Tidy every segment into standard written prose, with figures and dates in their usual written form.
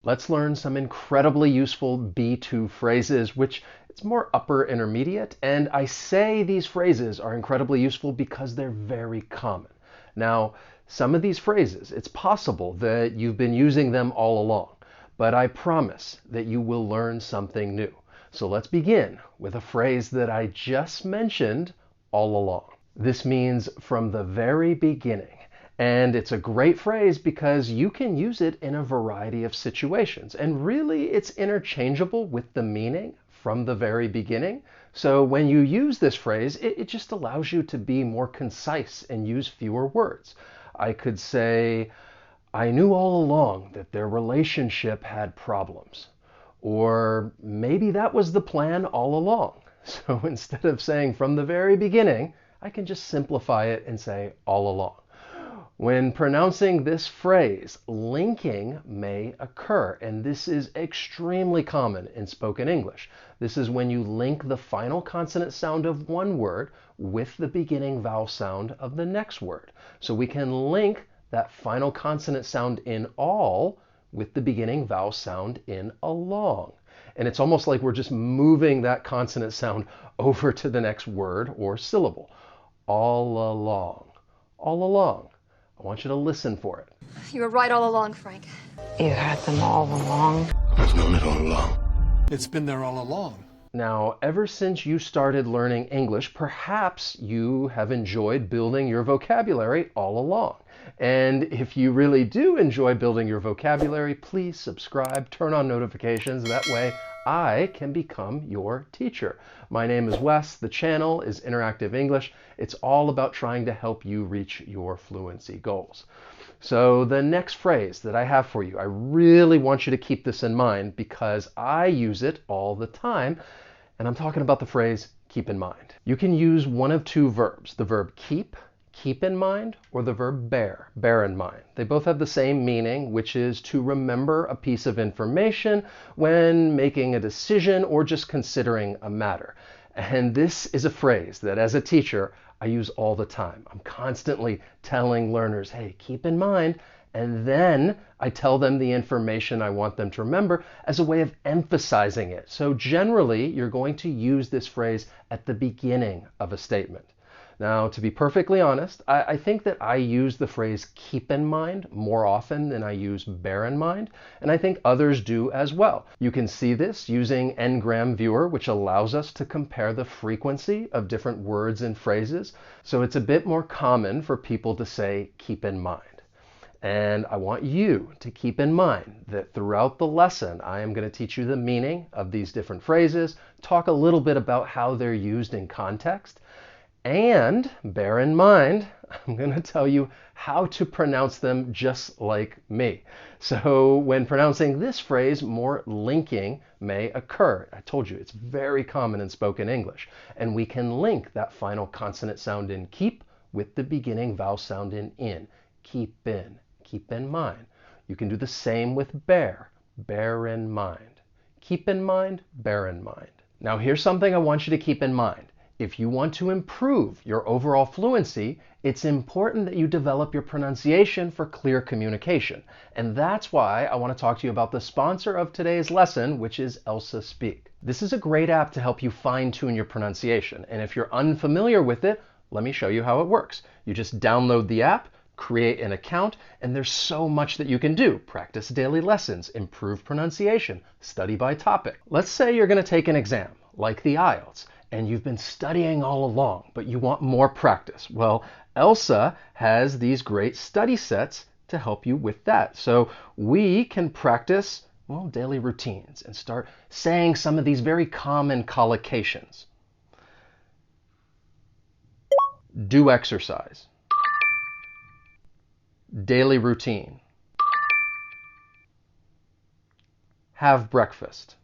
Let's learn some incredibly useful B2 phrases, which it's more upper intermediate. And I say these phrases are incredibly useful because they're very common. Now, some of these phrases, it's possible that you've been using them all along, but I promise that you will learn something new. So let's begin with a phrase that I just mentioned, all along. This means from the very beginning. And it's a great phrase because you can use it in a variety of situations. And really, it's interchangeable with the meaning from the very beginning. So when you use this phrase, it just allows you to be more concise and use fewer words. I could say, I knew all along that their relationship had problems. Or maybe that was the plan all along. So instead of saying from the very beginning, I can just simplify it and say all along. When pronouncing this phrase, linking may occur, and this is extremely common in spoken English. This is when you link the final consonant sound of one word with the beginning vowel sound of the next word. So we can link that final consonant sound in all with the beginning vowel sound in along. And it's almost like we're just moving that consonant sound over to the next word or syllable. All along. All along. I want you to listen for it. You were right all along, Frank. You had them all along. I've known it all along. It's been there all along. Now, ever since you started learning English, perhaps you have enjoyed building your vocabulary all along. And if you really do enjoy building your vocabulary, please subscribe, turn on notifications. That way I can become your teacher. My name is Wes. The channel is Interactive English. It's all about trying to help you reach your fluency goals. So the next phrase that I have for you, I really want you to keep this in mind because I use it all the time. And I'm talking about the phrase keep in mind. You can use one of two verbs, the verb keep in mind, or the verb bear in mind. They both have the same meaning, which is to remember a piece of information when making a decision or just considering a matter. And this is a phrase that as a teacher, I use all the time. I'm constantly telling learners, hey, keep in mind, and then I tell them the information I want them to remember as a way of emphasizing it. So generally, you're going to use this phrase at the beginning of a statement. Now, to be perfectly honest, I think that I use the phrase keep in mind more often than I use bear in mind, and I think others do as well. You can see this using Ngram Viewer, which allows us to compare the frequency of different words and phrases. So it's a bit more common for people to say keep in mind. And I want you to keep in mind that throughout the lesson, I am going to teach you the meaning of these different phrases, talk a little bit about how they're used in context, and bear in mind, I'm going to tell you how to pronounce them just like me. So when pronouncing this phrase, more linking may occur. I told you it's very common in spoken English. And we can link that final consonant sound in keep with the beginning vowel sound in. Keep in mind. You can do the same with bear in mind. Keep in mind, bear in mind. Now here's something I want you to keep in mind. If you want to improve your overall fluency, it's important that you develop your pronunciation for clear communication. And that's why I want to talk to you about the sponsor of today's lesson, which is ELSA Speak. This is a great app to help you fine-tune your pronunciation. And if you're unfamiliar with it, let me show you how it works. You just download the app, create an account, and there's so much that you can do. Practice daily lessons, improve pronunciation, study by topic. Let's say you're going to take an exam, like the IELTS, and you've been studying all along, but you want more practice. Well, ELSA has these great study sets to help you with that. So we can practice, well, daily routines and start saying some of these very common collocations. Do exercise. Daily routine. Have breakfast.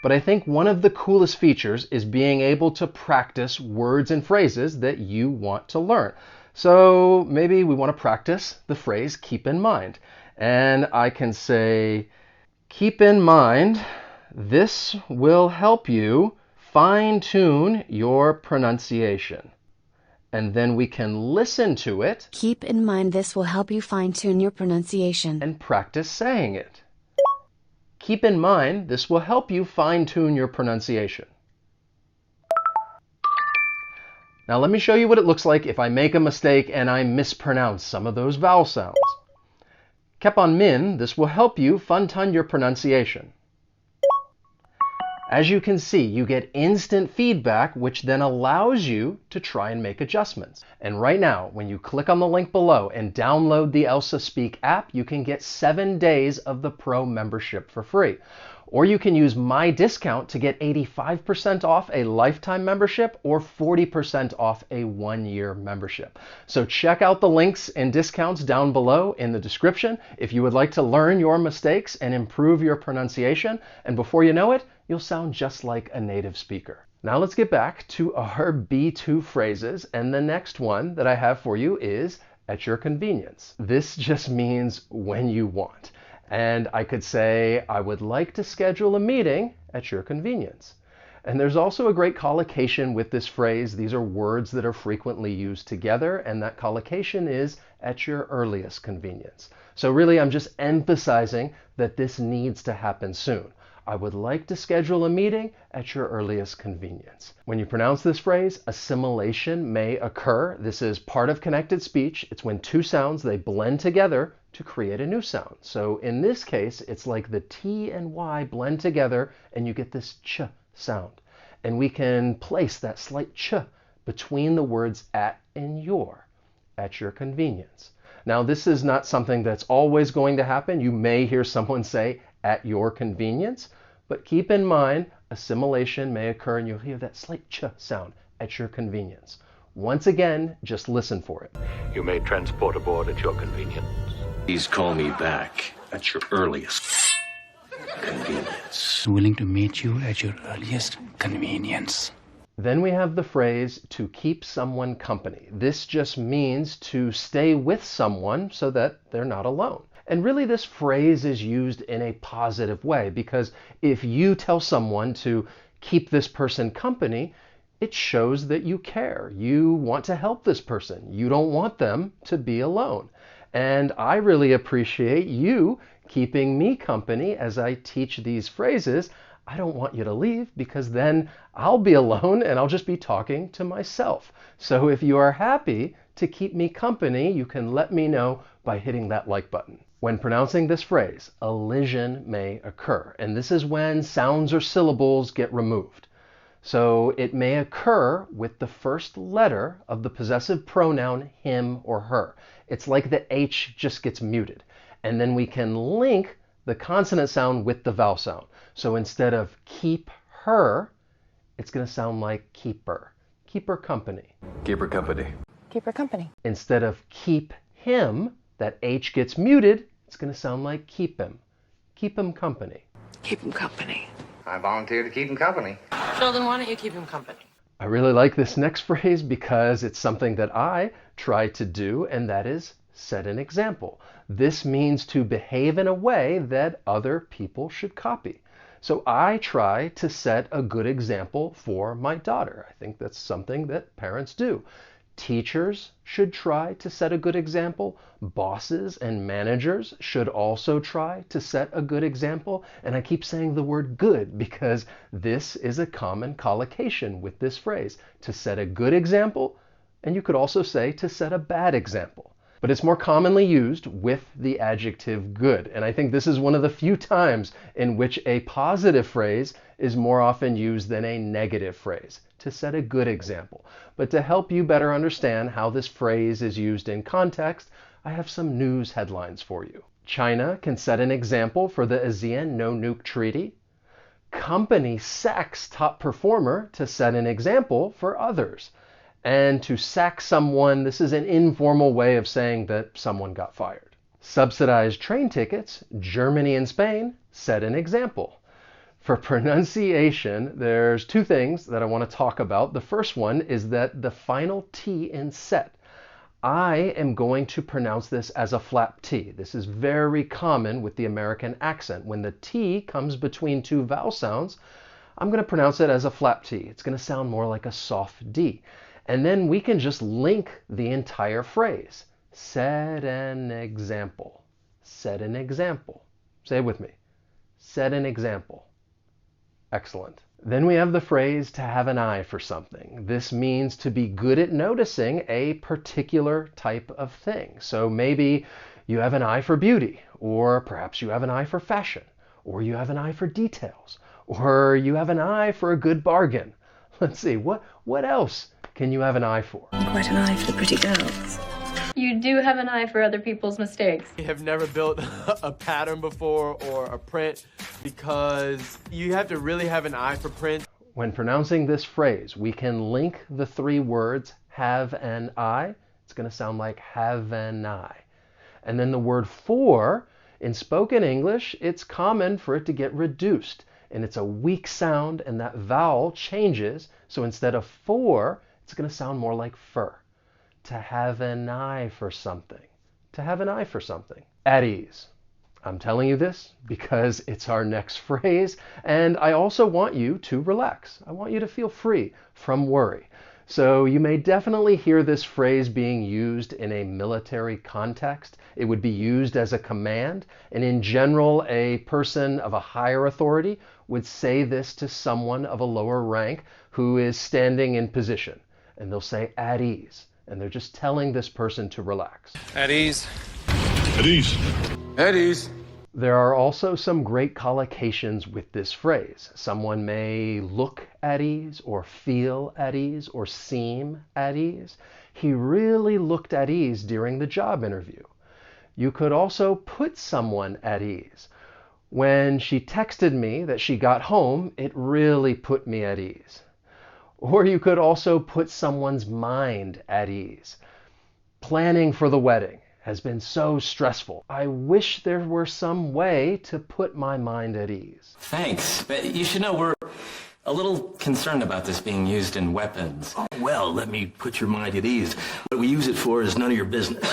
But I think one of the coolest features is being able to practice words and phrases that you want to learn. So maybe we want to practice the phrase keep in mind. And I can say, keep in mind, this will help you fine-tune your pronunciation. And then we can listen to it. Keep in mind this will help you fine-tune your pronunciation. And practice saying it. Keep in mind, this will help you fine-tune your pronunciation. Now let me show you what it looks like if I make a mistake and I mispronounce some of those vowel sounds. Kepan min, this will help you fine-tune your pronunciation. As you can see, you get instant feedback, which then allows you to try and make adjustments. And right now, when you click on the link below and download the ELSA Speak app, you can get 7 days of the Pro membership for free. Or you can use my discount to get 85% off a lifetime membership or 40% off a 1-year membership. So check out the links and discounts down below in the description if you would like to learn your mistakes and improve your pronunciation. And before you know it, you'll sound just like a native speaker. Now let's get back to our B2 phrases, and the next one that I have for you is at your convenience. This just means when you want. And I could say, I would like to schedule a meeting at your convenience. And there's also a great collocation with this phrase. These are words that are frequently used together, and that collocation is at your earliest convenience. So really, I'm just emphasizing that this needs to happen soon. I would like to schedule a meeting at your earliest convenience. When you pronounce this phrase, assimilation may occur. This is part of connected speech. It's when two sounds, they blend together to create a new sound. So in this case, it's like the T and Y blend together and you get this ch sound. And we can place that slight ch between the words at and your, at your convenience. Now, this is not something that's always going to happen. You may hear someone say at your convenience, but keep in mind, assimilation may occur and you'll hear that slight ch sound at your convenience. Once again, just listen for it. You may transport aboard at your convenience. Please call me back at your earliest convenience. Willing to meet you at your earliest convenience. Then we have the phrase to keep someone company. This just means to stay with someone so that they're not alone. And really this phrase is used in a positive way, because if you tell someone to keep this person company, it shows that you care. You want to help this person. You don't want them to be alone. And I really appreciate you keeping me company as I teach these phrases. I don't want you to leave because then I'll be alone and I'll just be talking to myself. So if you are happy to keep me company, you can let me know by hitting that like button. When pronouncing this phrase, elision may occur. And this is when sounds or syllables get removed. So it may occur with the first letter of the possessive pronoun him or her. It's like the H just gets muted. And then we can link the consonant sound with the vowel sound. So instead of keep her, it's going to sound like keeper. Keep her company. Keep her company. Keep her company. Instead of keep him, that H gets muted, it's going to sound like keep him. Keep him company. Keep him company. I volunteer to keep him company. Sheldon, why don't you keep him company? I really like this next phrase because it's something that I try to do, and that is set an example. This means to behave in a way that other people should copy. So I try to set a good example for my daughter. I think that's something that parents do. Teachers should try to set a good example. Bosses and managers should also try to set a good example. And I keep saying the word good because this is a common collocation with this phrase. To set a good example, and you could also say to set a bad example. But it's more commonly used with the adjective good. And I think this is one of the few times in which a positive phrase is more often used than a negative phrase, to set a good example. But to help you better understand how this phrase is used in context, I have some news headlines for you. China can set an example for the ASEAN No-Nuke Treaty. Company sacks top performer to set an example for others. And to sack someone, this is an informal way of saying that someone got fired. Subsidized train tickets, Germany and Spain set an example. For pronunciation, there's two things that I want to talk about. The first one is that the final T in set. I am going to pronounce this as a flap T. This is very common with the American accent. When the T comes between two vowel sounds, I'm going to pronounce it as a flap T. It's going to sound more like a soft D. And then we can just link the entire phrase. Set an example. Set an example. Say it with me. Set an example. Excellent. Then we have the phrase to have an eye for something. This means to be good at noticing a particular type of thing. So maybe you have an eye for beauty, or perhaps you have an eye for fashion, or you have an eye for details, or you have an eye for a good bargain. Let's see, what else can you have an eye for? Quite an eye for the pretty girls. You do have an eye for other people's mistakes. I have never built a pattern before or a print because you have to really have an eye for print. When pronouncing this phrase, we can link the three words have an eye. It's going to sound like have an eye. And then the word for, in spoken English, it's common for it to get reduced. And it's a weak sound, and that vowel changes. So instead of for, it's going to sound more like fur. To have an eye for something. To have an eye for something. At ease. I'm telling you this because it's our next phrase, and I also want you to relax. I want you to feel free from worry. So you may definitely hear this phrase being used in a military context. It would be used as a command, and in general, a person of a higher authority would say this to someone of a lower rank who is standing in position. And they'll say, at ease. And they're just telling this person to relax. At ease. At ease. At ease. There are also some great collocations with this phrase. Someone may look at ease, or feel at ease, or seem at ease. He really looked at ease during the job interview. You could also put someone at ease. When she texted me that she got home, it really put me at ease. Or you could also put someone's mind at ease. Planning for the wedding has been so stressful. I wish there were some way to put my mind at ease. Thanks, but you should know we're a little concerned about this being used in weapons. Oh, well, let me put your mind at ease. What we use it for is none of your business.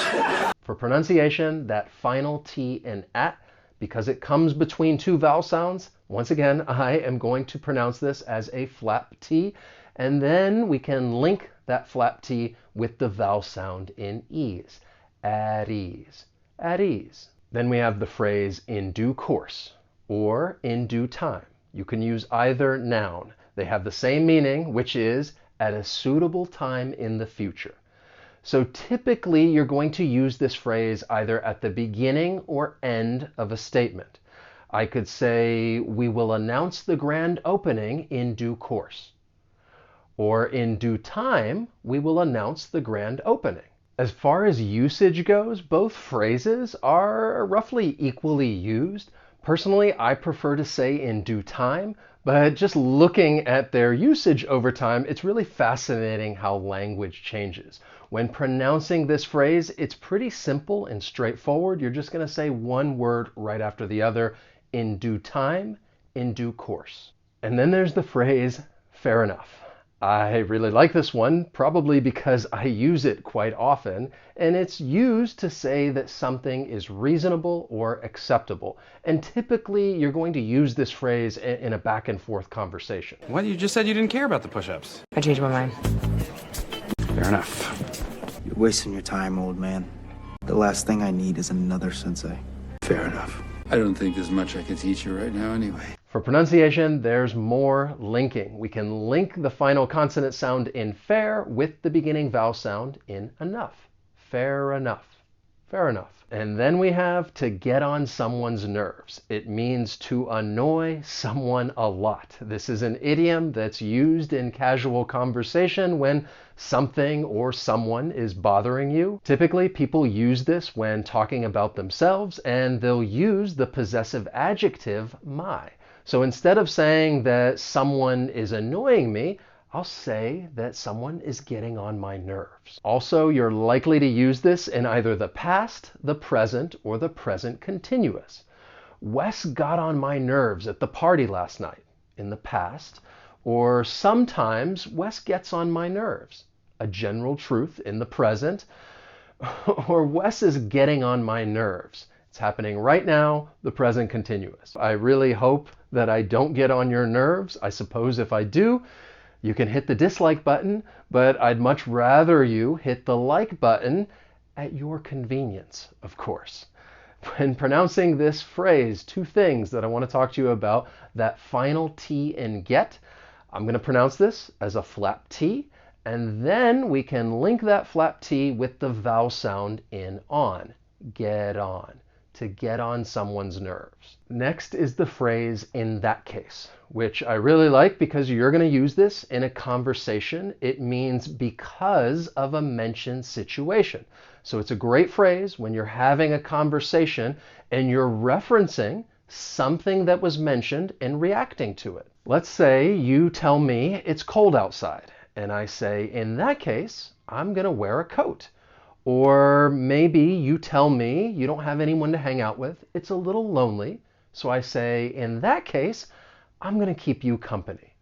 For pronunciation, that final T in at, because it comes between two vowel sounds, once again, I am going to pronounce this as a flap T, and then we can link that flap T with the vowel sound in ease. At ease. At ease. Then we have the phrase in due course or in due time. You can use either noun. They have the same meaning, which is at a suitable time in the future. So typically you're going to use this phrase either at the beginning or end of a statement. I could say, we will announce the grand opening in due course. Or in due time, we will announce the grand opening. As far as usage goes, both phrases are roughly equally used. Personally, I prefer to say in due time, but just looking at their usage over time, it's really fascinating how language changes. When pronouncing this phrase, it's pretty simple and straightforward. You're just going to say one word right after the other, in due time, in due course. And then there's the phrase, fair enough. I really like this one, probably because I use it quite often, and it's used to say that something is reasonable or acceptable. And typically, you're going to use this phrase in a back and forth conversation. What? You just said you didn't care about the push-ups. I changed my mind. Fair enough. You're wasting your time, old man. The last thing I need is another sensei. Fair enough. I don't think there's much I can teach you right now anyway. For pronunciation, there's more linking. We can link the final consonant sound in fair with the beginning vowel sound in enough. Fair enough. Fair enough. And then we have to get on someone's nerves. It means to annoy someone a lot. This is an idiom that's used in casual conversation when something or someone is bothering you. Typically, people use this when talking about themselves, and they'll use the possessive adjective my. So instead of saying that someone is annoying me, I'll say that someone is getting on my nerves. Also, you're likely to use this in either the past, the present, or the present continuous. Wes got on my nerves at the party last night, in the past. Or sometimes Wes gets on my nerves, a general truth in the present. Or Wes is getting on my nerves. It's happening right now, the present continuous. I really hope that I don't get on your nerves. I suppose if I do, you can hit the dislike button, but I'd much rather you hit the like button at your convenience, of course. When pronouncing this phrase, two things that I want to talk to you about. That final T in get, I'm going to pronounce this as a flap T, and then we can link that flap T with the vowel sound in on. Get on. To get on someone's nerves. Next is the phrase in that case, which I really like because you're going to use this in a conversation. It means because of a mentioned situation. So it's a great phrase when you're having a conversation and you're referencing something that was mentioned and reacting to it. Let's say you tell me it's cold outside, and I say, in that case, I'm going to wear a coat. Or maybe you tell me you don't have anyone to hang out with, it's a little lonely, so I say, in that case, I'm going to keep you company.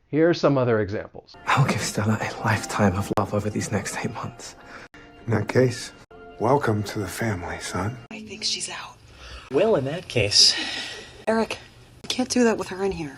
Here are some other examples. I'll give Stella a lifetime of love over these next 8 months. In that case, welcome to the family, son. I think she's out. Well, in that case... Eric, you can't do that with her in here.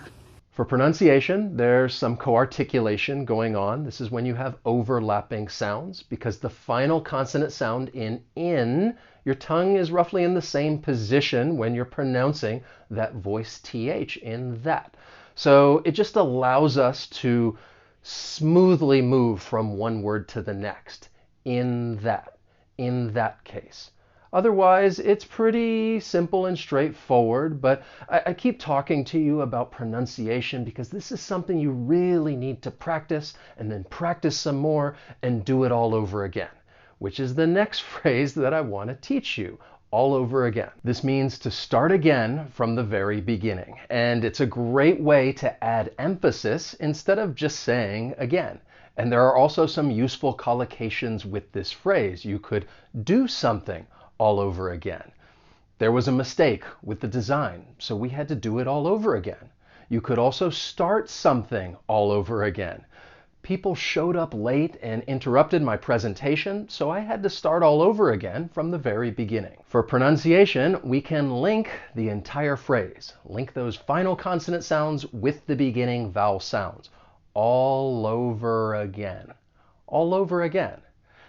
For pronunciation, there's some co-articulation going on. This is when you have overlapping sounds because the final consonant sound in, your tongue is roughly in the same position when you're pronouncing that voice TH in that. So it just allows us to smoothly move from one word to the next. In that case. Otherwise, it's pretty simple and straightforward, but I keep talking to you about pronunciation because this is something you really need to practice and then practice some more and do it all over again, which is the next phrase that I want to teach you. All over again. This means to start again from the very beginning, and it's a great way to add emphasis instead of just saying again. And there are also some useful collocations with this phrase. You could do something all over again. There was a mistake with the design, so we had to do it all over again. You could also start something all over again. People showed up late and interrupted my presentation, so I had to start all over again from the very beginning. For pronunciation, we can link the entire phrase. Link those final consonant sounds with the beginning vowel sounds. All over again. All over again.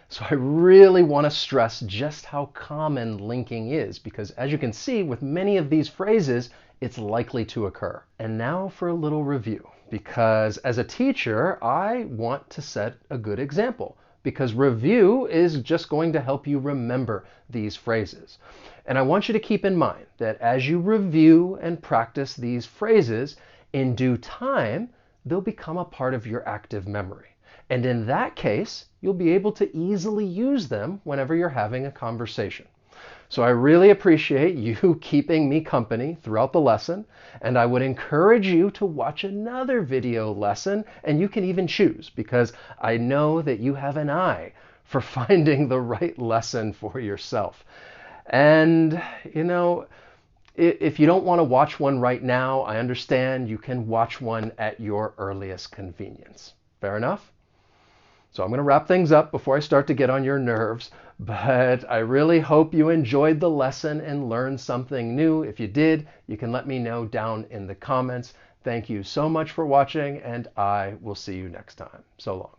So I really want to stress just how common linking is because as you can see with many of these phrases, it's likely to occur. And now for a little review because as a teacher, I want to set a good example because review is just going to help you remember these phrases. And I want you to keep in mind that as you review and practice these phrases, in due time, they'll become a part of your active memory. And in that case, you'll be able to easily use them whenever you're having a conversation. So I really appreciate you keeping me company throughout the lesson, and I would encourage you to watch another video lesson, and you can even choose because I know that you have an eye for finding the right lesson for yourself. And, you know, if you don't want to watch one right now, I understand you can watch one at your earliest convenience. Fair enough? So I'm going to wrap things up before I start to get on your nerves, but I really hope you enjoyed the lesson and learned something new. If you did, you can let me know down in the comments. Thank you so much for watching, and I will see you next time. So long.